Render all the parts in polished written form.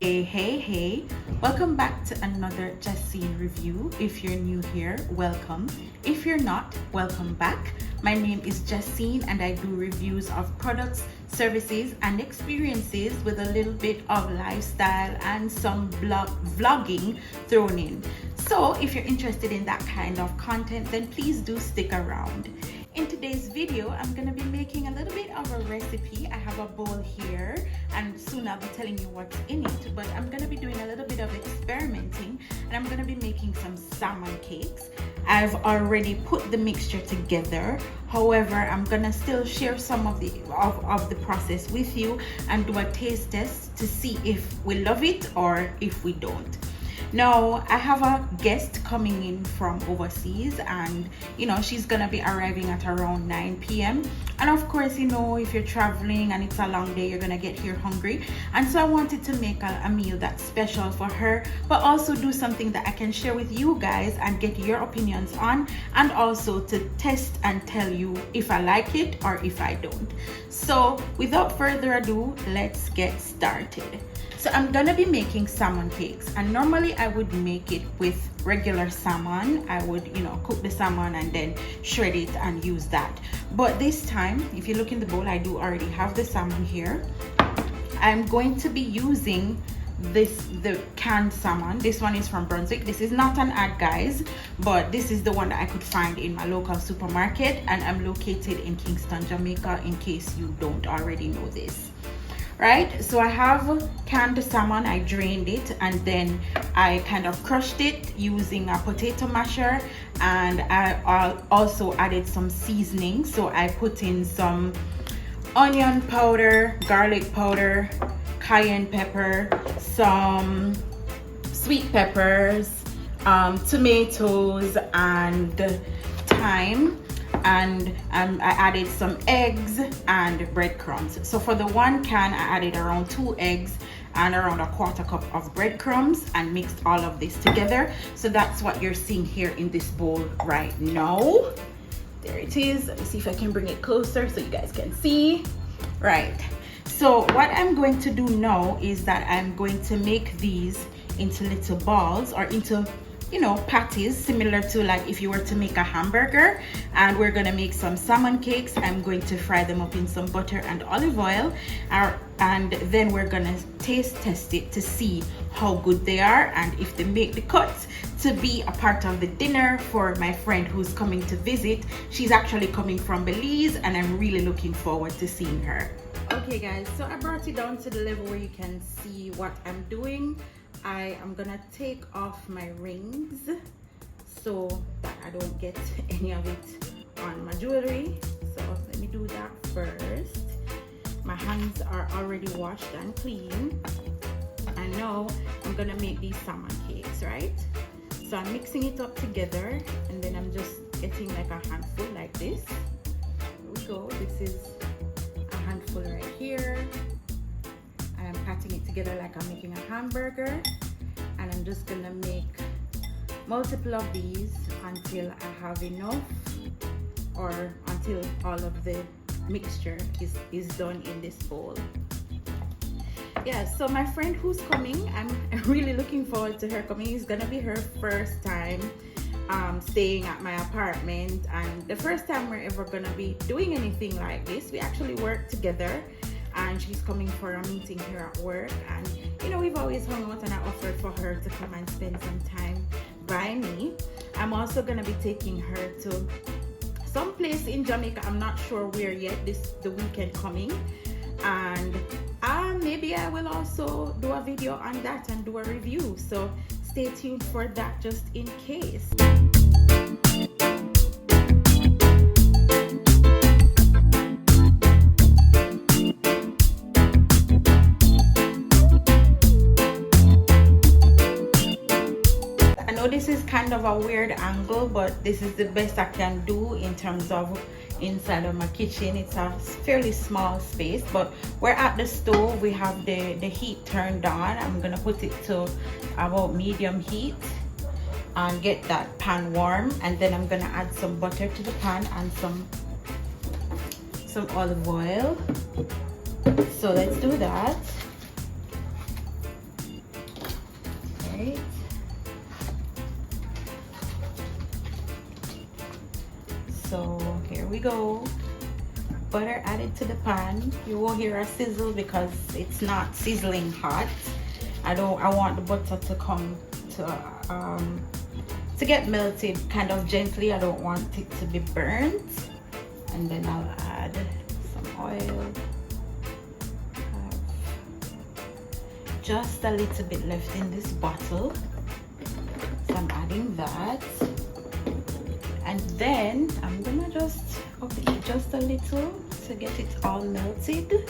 Hey, welcome back to another Justine review. If you're new here, welcome. If you're not, welcome back. My name is Justine and I do reviews of products, services and experiences with a little bit of lifestyle and some vlogging thrown in. So if you're interested in that kind of content, then please do stick around. In today's video, I'm going to be making a little bit of a recipe. I have a bowl here and soon I'll be telling you what's in it, but I'm going to be doing a little bit of experimenting and I'm going to be making some salmon cakes. I've already put the mixture together. However, I'm going to still share some of the process with you and do a taste test to see if we love it or if we don't. Now, I have a guest coming in from overseas and she's gonna be arriving at around 9 p.m. and of course, if you're traveling and it's a long day, you're gonna get here hungry, and so I wanted to make a meal that's special for her, but also do something that I can share with you guys and get your opinions on, and also to test and tell you if I like it or if I don't. So without further ado, let's get started. So I'm gonna be making salmon cakes, and normally I would make it with regular salmon. I would cook the salmon and then shred it and use that. But this time, if you look in the bowl, I do already have the salmon here. I'm going to be using the canned salmon. This one is from Brunswick. This is not an ad, guys, but this is the one that I could find in my local supermarket, and I'm located in Kingston, Jamaica, in case you don't already know this. Right, so I have canned salmon. I drained it and then I kind of crushed it using a potato masher, and I also added some seasoning. So I put in some onion powder, garlic powder, cayenne pepper, some sweet peppers, tomatoes and thyme, and I added some eggs and breadcrumbs. So for the one can, I added around 2 eggs and around a 1/4 cup of breadcrumbs and mixed all of this together. So that's what you're seeing here in this bowl right now. There it is. Let me see if I can bring it closer so you guys can see. Right, so what I'm going to do now is that I'm going to make these into little balls, or into patties, similar to like if you were to make a hamburger. And we're gonna make some salmon cakes. I'm going to fry them up in some butter and olive oil, and then we're gonna taste test it to see how good they are and if they make the cut to be a part of the dinner for my friend who's coming to visit. She's actually coming from Belize and I'm really looking forward to seeing her. Okay guys, so I brought it down to the level where you can see what I'm doing. I am gonna take off my rings so that I don't get any of it on my jewelry. So let me do that first. My hands are already washed and clean, and now I'm gonna make these salmon cakes, right? So I'm mixing it up together and then I'm just getting like a handful like this. Here we go. This is a handful right here. I'm patting it together like I'm making a hamburger, and I'm just gonna make multiple of these until I have enough, or until all of the mixture is done in this bowl. Yeah, so my friend who's coming, I'm really looking forward to her coming. It's gonna be her first time staying at my apartment, and the first time we're ever gonna be doing anything like this. We actually work together, and she's coming for a meeting here at work, and we've always hung out, and I offered for her to come and spend some time by me. I'm also gonna be taking her to some place in Jamaica. I'm not sure where yet, the weekend coming, and maybe I will also do a video on that and do a review, so stay tuned for that just in case. This is kind of a weird angle, but this is the best I can do in terms of inside of my kitchen. It's a fairly small space, but we're at the stove. We have the heat turned on. I'm gonna put it to about medium heat and get that pan warm, and then I'm gonna add some butter to the pan and some olive oil. So let's do that. right. So here we go. Butter added to the pan. You won't hear a sizzle because it's not sizzling hot. I want the butter to come to get melted kind of gently. I don't want it to be burnt. And then I'll add some oil. Just a little bit left in this bottle, so I'm adding that. And then I'm gonna just up the heat just a little to get it all melted.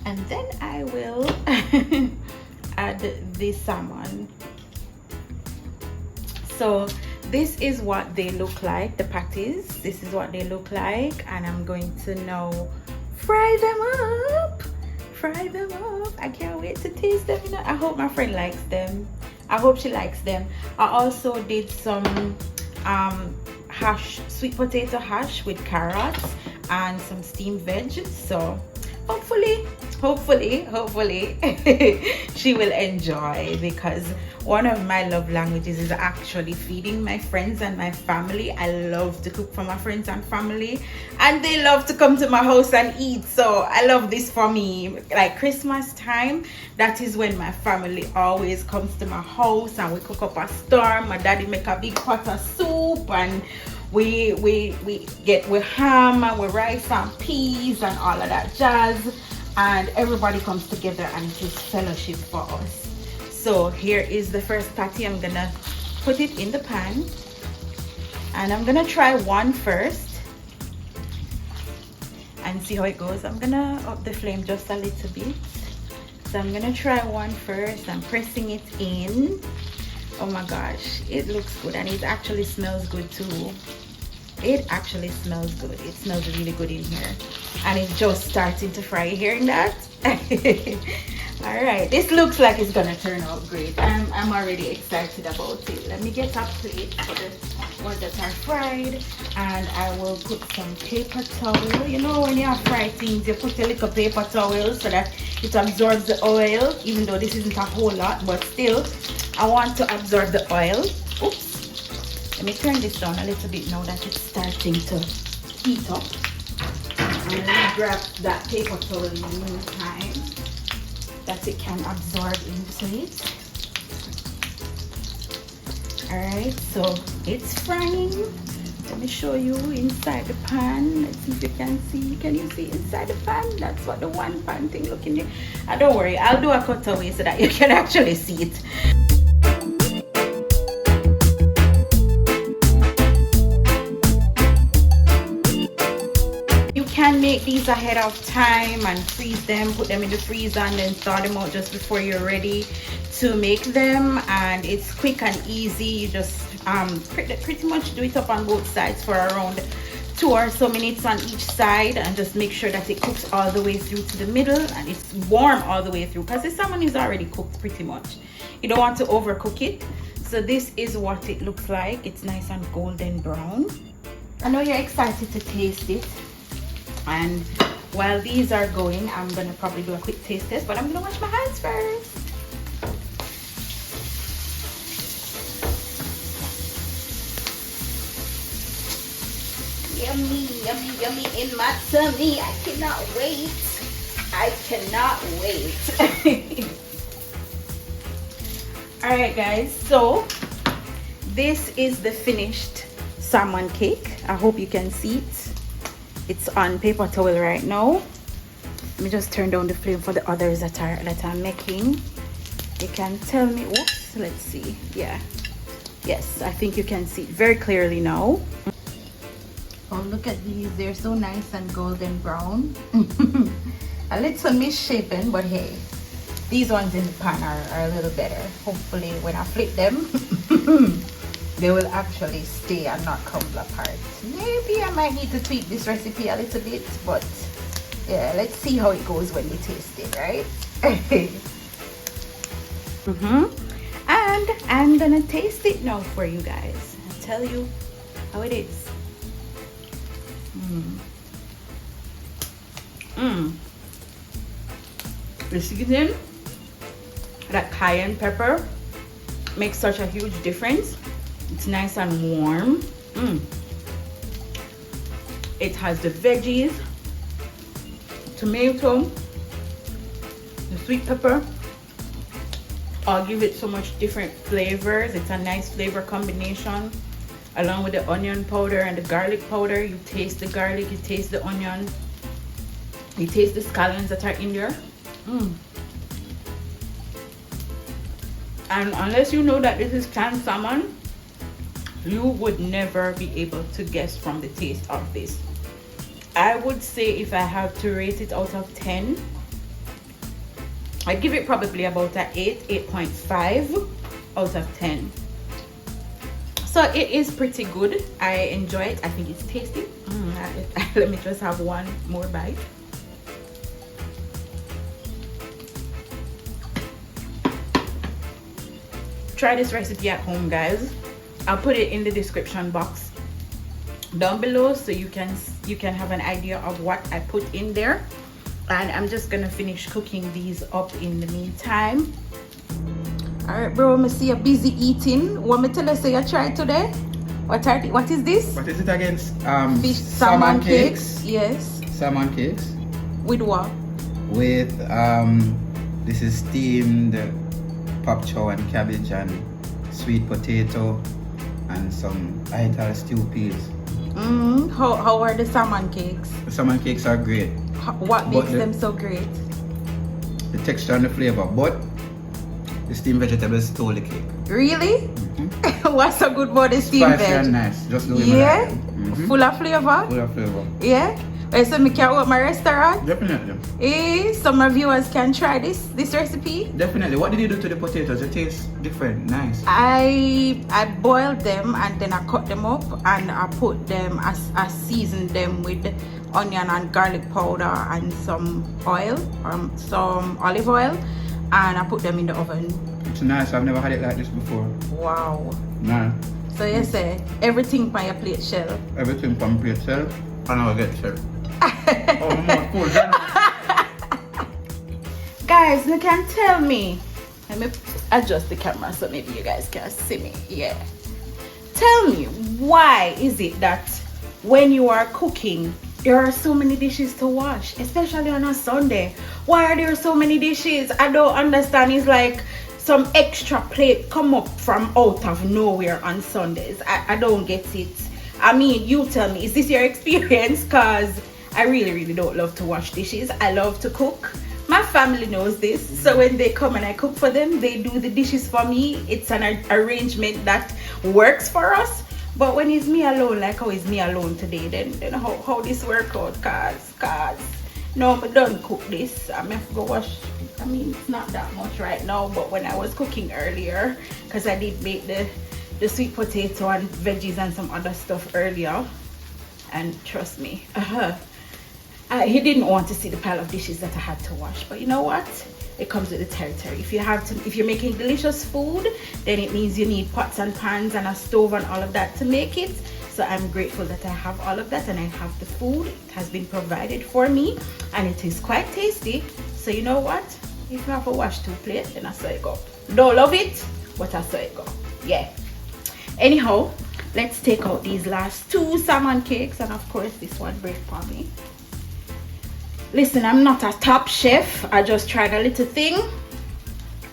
And then I will add the salmon. So this is what they look like, the patties. This is what they look like, and I'm going to now fry them up. I can't wait to taste them. You know, I hope my friend likes them. I hope she likes them. I also did some sweet potato hash with carrots and some steamed veg. So hopefully she will enjoy, because one of my love languages is actually feeding my friends and my family. I love to cook for my friends and family, and they love to come to my house and eat. So I love this for me. Like Christmas time, that is when my family always comes to my house and we cook up a storm. My daddy make a big pot of soup, and we ham and we rice and peas and all of that jazz, and everybody comes together and it is fellowship for us. So here is the first patty. I'm gonna put it in the pan, and I'm gonna try one first and see how it goes. I'm gonna up the flame just a little bit. So I'm gonna try one first. I'm pressing it in. Oh my gosh, it looks good, and it actually smells good too. It actually smells good. It smells really good in here, and it's just starting to fry. You hearing that? All right, this looks like it's gonna turn out great. I'm already excited about it. Let me get up to it for the ones that are fried, and I will put some paper towel. You know, when you fry things, you put a little paper towel so that it absorbs the oil, even though this isn't a whole lot, but still I want to absorb the oil. Oops, let me turn this down a little bit now that it's starting to heat up. And let me grab that paper towel in the meantime, that it can absorb into it. Alright, so it's frying. Let me show you inside the pan. Let's see if you can see. Can you see inside the pan? That's what the one pan thing looking like. Don't worry, I'll do a cutaway so that you can actually see it. Can make these ahead of time and freeze them, put them in the freezer, and then thaw them out just before you're ready to make them. And it's quick and easy. You just pretty much do it up on both sides for around 2 or so minutes on each side, and just make sure that it cooks all the way through to the middle and it's warm all the way through, because the salmon is already cooked pretty much. You don't want to overcook it. So this is what it looks like. It's nice and golden brown. I know you're excited to taste it. And while these are going, I'm gonna probably do a quick taste test, but I'm gonna wash my hands first. Yummy, yummy, yummy in my tummy. I cannot wait. I cannot wait. All right, guys, so this is the finished salmon cake. I hope you can see it. It's on paper towel right now. Let me just turn down the flame for the others that I'm making. You can tell me. Oops, let's see. Yeah, yes, I think you can see it very clearly now. Oh, look at these. They're so nice and golden brown. A little misshapen, but hey, these ones in the pan are a little better. Hopefully when I flip them they will actually stay and not crumble apart. Maybe I might need to tweak this recipe a little bit, but yeah, let's see how it goes when we taste it, right? And I'm gonna taste it now for you guys and tell you how it is. The seasoning, that cayenne pepper, makes such a huge difference. It's nice and warm. It has the veggies, tomato, the sweet pepper. I'll give it so much different flavors. It's a nice flavor combination, along with the onion powder and the garlic powder. You taste the garlic, you taste the onion, you taste the scallions that are in there. And unless you know that this is canned salmon, you would never be able to guess from the taste of this. I would say if I have to rate it out of 10, I'd give it probably about an 8.5 out of 10. So it is pretty good. I enjoy it. I think it's tasty. Let me just have one more bite. Try this recipe at home, guys. I'll put it in the description box down below so you can have an idea of what I put in there. And I'm just gonna finish cooking these up in the meantime. All right, bro, I see you busy eating. Want me to tell you say you tried today? What is this? What is it again? Fish salmon cakes. Yes. Salmon cakes. With what? With this is steamed pop chow and cabbage and sweet potato and some ital stew peas. How are the salmon cakes? The salmon cakes are great. What makes them so great? The texture and the flavor, but the steamed vegetables stole the cake. Really? What's so good about the steamed veg? Spicy and nice. Just do it. Yeah? Full of flavor? Full of flavor. Yeah? So I can open my restaurant? Definitely. Some reviewers can try this recipe? Definitely. What did you do to the potatoes? It tastes different, nice. I boiled them and then I cut them up and I put them, I seasoned them with onion and garlic powder and some oil, some olive oil, and I put them in the oven. It's nice. I've never had it like this before. Wow. Nice. So you say everything by your plate shell? Everything from plate shell and I'll get shell. Oh, my cool. Guys, you can tell me. Let me adjust the camera so maybe you guys can see me. Yeah. Tell me, why is it that when you are cooking, there are so many dishes to wash, especially on a Sunday? Why are there so many dishes? I don't understand. It's like some extra plate come up from out of nowhere on Sundays. I don't get it. I mean, you tell me, is this your experience? Because I really don't love to wash dishes. I love to cook. My family knows this. So when they come and I cook for them, they do the dishes for me. It's an arrangement that works for us. But when it's me alone, like how it's me alone today, then how this work out? Cause no, I don't cook this. I have to go wash. I mean, it's not that much right now, but when I was cooking earlier, because I did make the sweet potato and veggies and some other stuff earlier, and trust me, he didn't want to see the pile of dishes that I had to wash. But you know what? It comes with the territory. If you're making delicious food, then it means you need pots and pans and a stove and all of that to make it. So I'm grateful that I have all of that and I have the food. It has been provided for me and it is quite tasty. So you know what? If you have to wash 2 plates, then I saw it go. Don't love it, but I saw it go. Yeah. Anyhow, let's take out these last 2 salmon cakes, and of course this one break for me. Listen, I'm not a top chef. I just tried a little thing.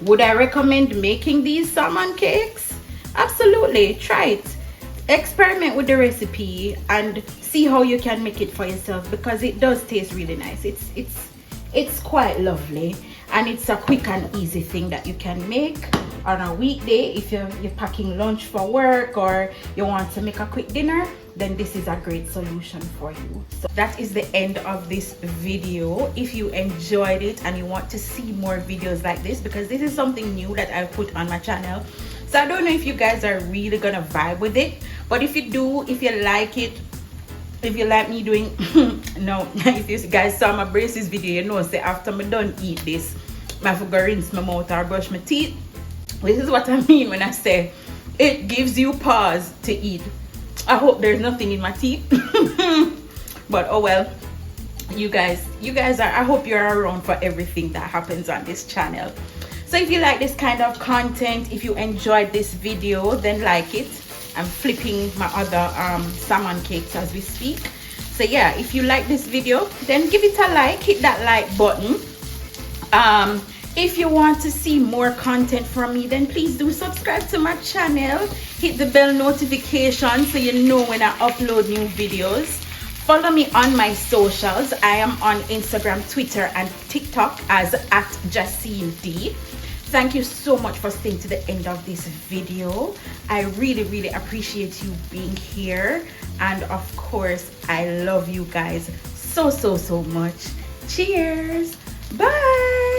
Would I recommend making these salmon cakes? Absolutely. Try it. Experiment with the recipe and see how you can make it for yourself, because it does taste really nice. It's quite lovely, and it's a quick and easy thing that you can make on a weekday. If you're packing lunch for work or you want to make a quick dinner, then this is a great solution for you. So that is the end of this video. If you enjoyed it and you want to see more videos like this, because this is something new that I've put on my channel, so I don't know if you guys are really gonna vibe with it, but if you do, if you like it, if you like me doing no, if you guys saw my braces video, you know, say after me done eat this, I have to go rinse my mouth or brush my teeth. This is what I mean when I say it gives you pause to eat. I hope there's nothing in my teeth. But oh well, you guys are, I hope you're around for everything that happens on this channel. So if you like this kind of content, if you enjoyed this video, then like it. I'm flipping my other salmon cakes as we speak. So yeah, if you like this video, then give it a like, hit that like button. If you want to see more content from me, then please do subscribe to my channel, hit the bell notification so you know when I upload new videos. Follow me on my socials. I am on Instagram, Twitter and TikTok as @JacineD. Thank you so much for staying to the end of this video. I really appreciate you being here, and of course I love you guys so much. Cheers, bye.